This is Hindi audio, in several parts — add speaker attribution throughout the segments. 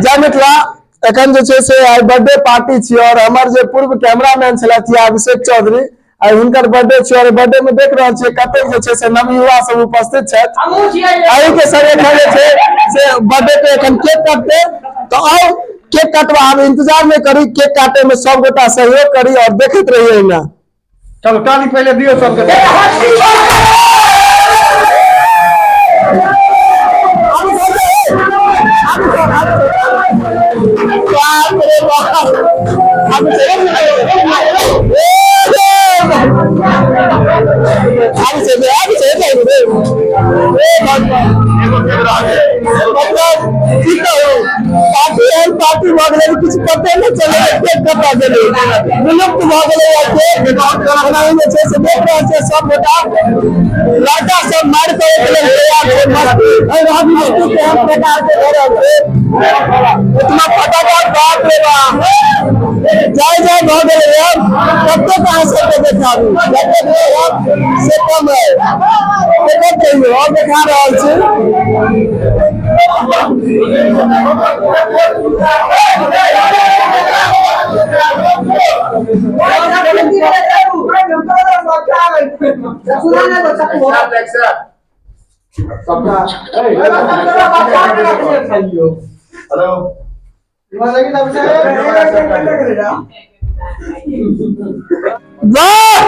Speaker 1: जय मिथिला एखन से आई बर्थडे पार्टी और हमार जो पूर्व कैमरामैन अभिषेक चौधरी आई हुनकर बर्थडे और बर्थडे में देख रहे कते से नवयुवा सब उपस्थित के संगे से बर्थडे पे एखन केक काटते तो आओ केक काटवा हम इंतजार में करी केक काटे में सब गोटा सहयोग करी और देखते रहिए ना।
Speaker 2: चलो ताली पहले दियो सबके
Speaker 1: पार्टी कुछ पता नहीं चले विलुप्त देख रहे सब बेटा लड़का सब मार इतना फटाफट बाप रे बाप जय जय भगवान कब कहाँ से देखा से कम है और देखा रहा
Speaker 2: हेलो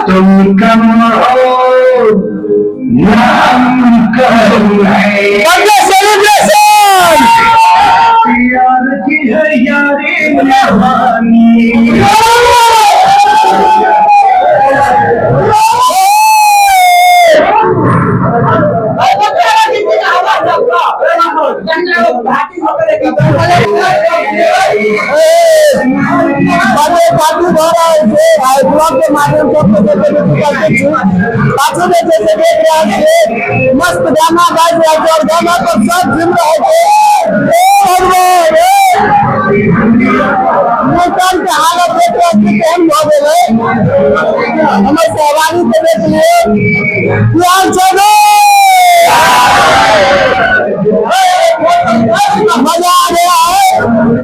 Speaker 3: तुम कम हो नाम कम है
Speaker 1: सेलिब्रेशन
Speaker 3: यार की है यारी मेहरबानी
Speaker 1: मस्त गाना गाय और गाना पर सब जिम रहे के हालत देख हमें सहभागी के देख लिए मजा आ गया